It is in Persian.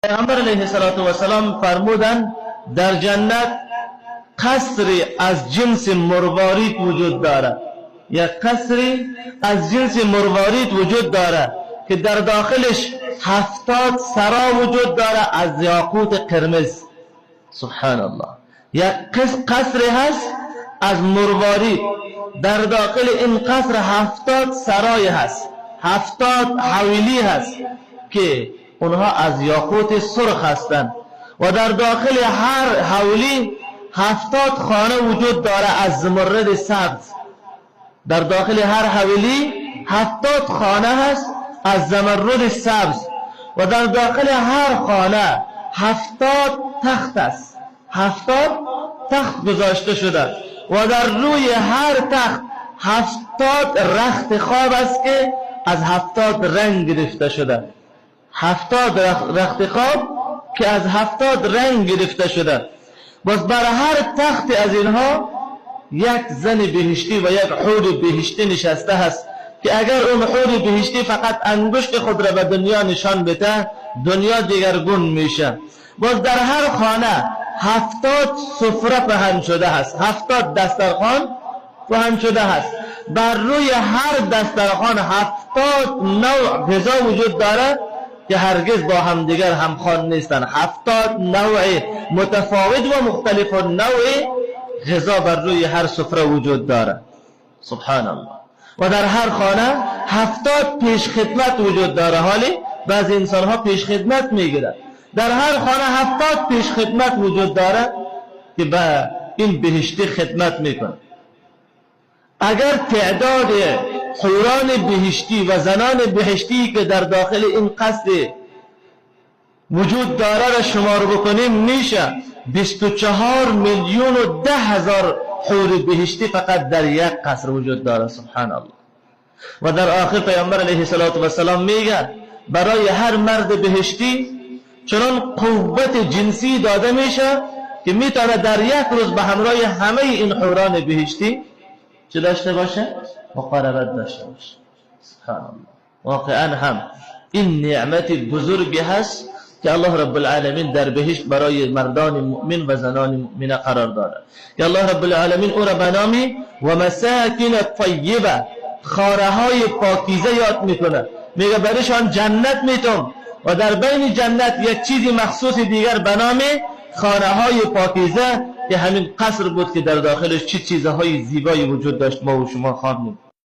پیامبر علیه السلام فرمودند در جنت قصری از جنس مروارید وجود دارد، یک قصری از جنس مروارید وجود دارد که در داخلش 70 سرا وجود دارد از یاقوت قرمز. سبحان الله. یک قصر هست از مروارید، در داخل این قصر 70 سرای هست، 70 حویلی هست که اونها از یاقوت سرخ هستند و در داخل هر حویلی 70 خانه وجود داره از زمرد سبز. در داخل هر حویلی 70 خانه هست از زمرد سبز و در داخل هر خانه 70 تخت است، 70 تخت گذاشته شده و در روی هر تخت 70 رخت خواب است که از 70 رنگ گرفته شده، 70 رخت خواب که از 70 رنگ گرفته شده. بس بر هر تخت از اینها یک زن بهشتی و یک حور بهشتی نشسته هست که اگر اون حور بهشتی فقط انگشت خود را به دنیا نشان بده، دنیا دیگرگون میشه. بس در هر خانه 70 سفره پهن شده هست، 70 دسترخوان پهن شده هست. بر روی هر دسترخوان 70 نوع غذا وجود داره که هرگز با هم دیگر همخوان نیستن. 70 نوع متفاوت و مختلف نوع غذا بر روی هر سفره وجود داره. سبحان الله. و در هر خانه 70 پیش خدمت وجود داره. حالی بعضی انسان ها پیش خدمت میگیرن. در هر خانه 70 پیش خدمت وجود داره که به این بهشتی خدمت میکنه. اگر تعداد حوران بهشتی و زنان بهشتی که در داخل این قصر وجود داره را شمار بکنیم میشه 24,010,000 حور بهشتی فقط در یک قصر وجود داره. سبحان الله. و در آخر پیامبر علیه السلام میگه برای هر مرد بهشتی چنان قوت جنسی داده میشه که میتونه در یک روز به همراه همه این حوران بهشتی چه داشته باشه؟ مقاربت داشته باشه. سبحان الله. واقعا هم این نعمت بزرگی هست که الله رب العالمین در بهشت برای مردان مؤمن و زنان مؤمنه قرار داده که الله رب العالمین او را به نام و مساکن طیبه، خانه های پاکیزه یاد میکنه. میگه برایشان جنت میتون و در بین جنت یک چیزی مخصوص دیگر به نام خانه های پاکیزه که همین قصر بود که در داخلش چه چیزهای زیبایی وجود داشت ما و شما خواندیم.